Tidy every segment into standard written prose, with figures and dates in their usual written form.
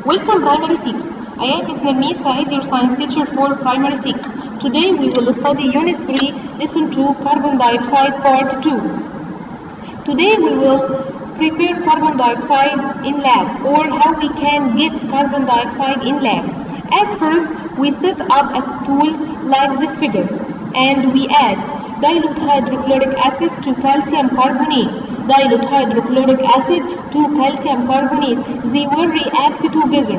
Welcome Primary 6. I am Ms. Nermit Saeed, your science teacher for Primary 6. Today we will study Unit 3, Lesson 2, Carbon Dioxide Part 2. Today we will prepare carbon dioxide in lab, or how we can get carbon dioxide in lab. At first, we set up tools like this figure, and we add dilute hydrochloric acid to calcium carbonate. Dilute hydrochloric acid to calcium carbonate. They will react together.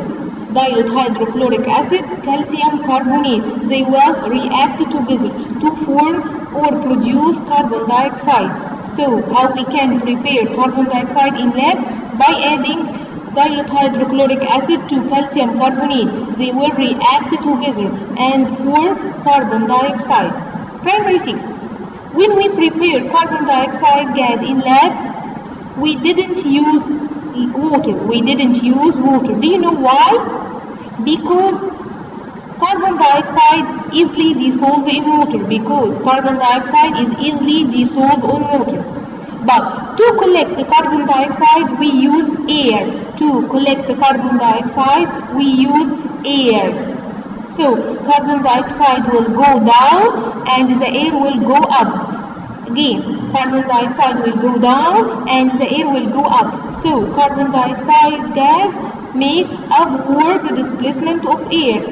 Dilute hydrochloric acid, calcium carbonate. They will react together to form or produce carbon dioxide. So, how we can prepare carbon dioxide in lab? By adding dilute hydrochloric acid to calcium carbonate. They will react together and form carbon dioxide. Primary 6. When we prepare carbon dioxide gas in lab, we didn't use water. Do you know why? Because carbon dioxide easily dissolved in water. On water. But to collect the carbon dioxide, we use air. So carbon dioxide will go down and the air will go up. Again, carbon dioxide will go down and the air will go up. So carbon dioxide gas makes upward displacement of air.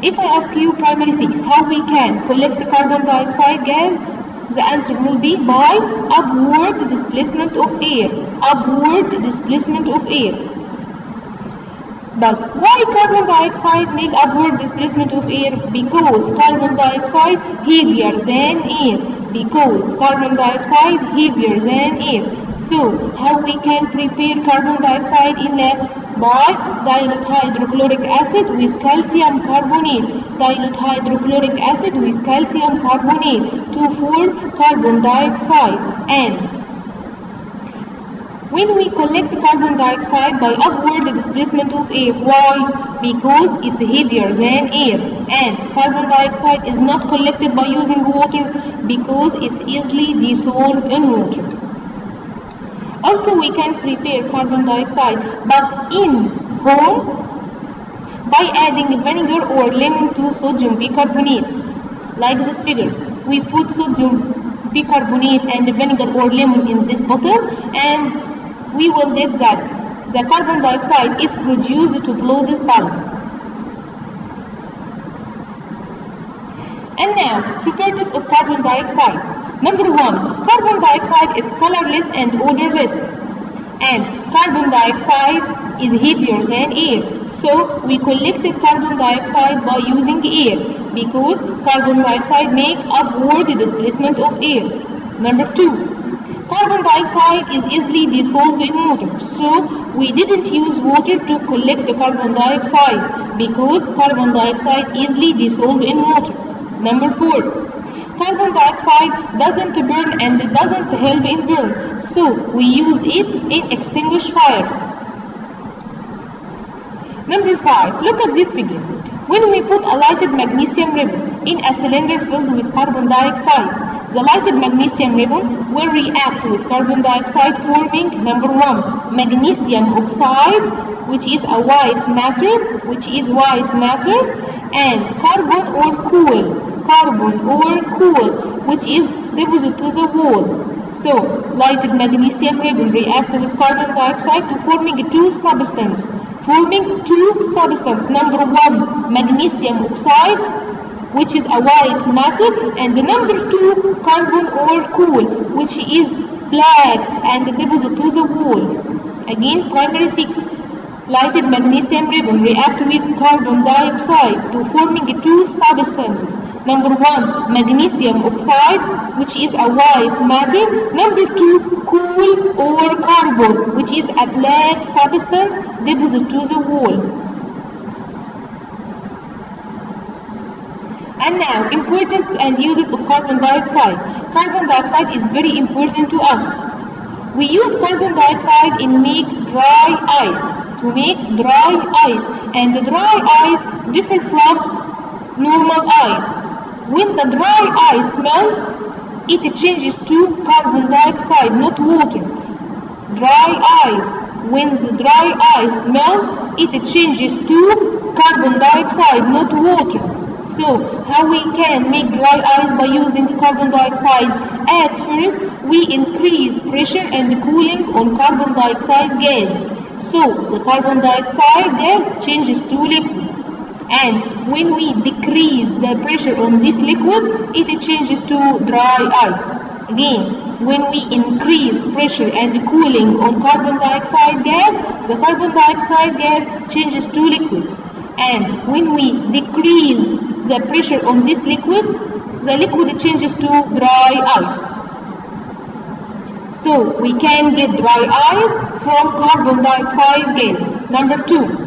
If I ask you Primary 6, how we can collect the carbon dioxide gas? The answer will be by upward displacement of air. But why carbon dioxide make upward displacement of air? Because carbon dioxide heavier than air. So, how we can prepare carbon dioxide in lab? By dilute hydrochloric acid with calcium carbonate. To form carbon dioxide. And when we collect carbon dioxide by upward displacement of air, why? Because it's heavier than air. And carbon dioxide is not collected by using water because it's easily dissolved in water. Also, we can prepare carbon dioxide, but in home by adding vinegar or lemon to sodium bicarbonate. Like this figure, we put sodium bicarbonate and vinegar or lemon in this bottle, and we will get that the carbon dioxide is produced to blow this bubble. And now, properties of carbon dioxide. Number 1, carbon dioxide is colorless and odorless. And carbon dioxide is heavier than air. So, we collected carbon dioxide by using air because carbon dioxide makes upward displacement of air. Number 2, carbon dioxide is easily dissolved in water, so we didn't use water to collect the carbon dioxide because carbon dioxide easily dissolved in water. Number 4, carbon dioxide doesn't burn and it doesn't help in burn, so we use it in extinguish fires. Number 5, look at this figure. When we put a lighted magnesium ribbon in a cylinder filled with carbon dioxide, the lighted magnesium ribbon will react with carbon dioxide forming number 1, magnesium oxide, which is white matter, and carbon or coal, which is deposited to the wall. So, lighted magnesium ribbon react with carbon dioxide to forming two substances. Number 1, magnesium oxide, which is a white matter, and the number 2, carbon or coal, which is black and deposited to the wall. Again, Primary 6. Lighted magnesium ribbon react with carbon dioxide to forming two substances. Number 1, magnesium oxide, which is a white matter. Number 2, coal or carbon, which is a black substance deposited to the wall. And now, importance and uses of carbon dioxide. Carbon dioxide is very important to us. We use carbon dioxide to make dry ice, and the dry ice differ from normal ice. When the dry ice melts, it changes to carbon dioxide, not water. dry ice. When the dry ice melts, it changes to carbon dioxide, not water. So how we can make dry ice by using carbon dioxide? At first, we increase pressure and cooling on carbon dioxide gas. So the carbon dioxide gas changes to liquid. And when we decrease the pressure on this liquid, it changes to dry ice. Again, when we increase pressure and cooling on carbon dioxide gas, the carbon dioxide gas changes to liquid. And when we decrease the pressure on this liquid, the liquid changes to dry ice. So we can get dry ice from carbon dioxide gas. Number 2.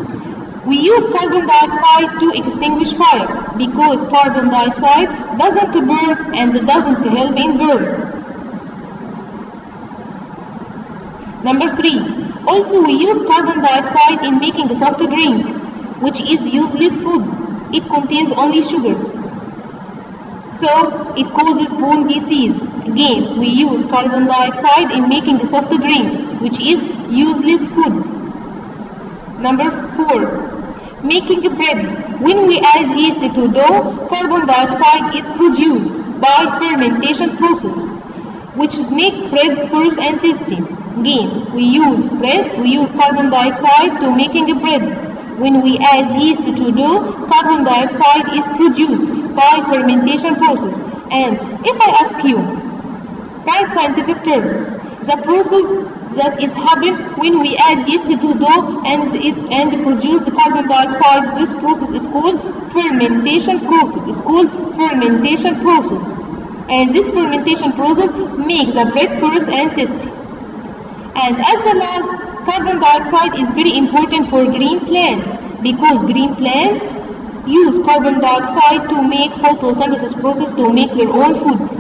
We use carbon dioxide to extinguish fire because carbon dioxide doesn't burn and doesn't help in burn. Number 3. Also we use carbon dioxide in making a soft drink, which is useless food. It contains only sugar. So it causes bone disease. Again, we use carbon dioxide in making a soft drink, which is useless food. Number 4. Making bread. When we add yeast to dough, carbon dioxide is produced by fermentation process, which make bread porous and tasty. Again, we use carbon dioxide to making bread. When we add yeast to dough, carbon dioxide is produced by fermentation process. And if I ask you, write scientific term, the process that is happen when we add yeast to dough and produce the carbon dioxide, this process is called fermentation process. It's called fermentation process. And this fermentation process makes the bread porous and tasty. And at the last, carbon dioxide is very important for green plants because green plants use carbon dioxide to make photosynthesis process to make their own food.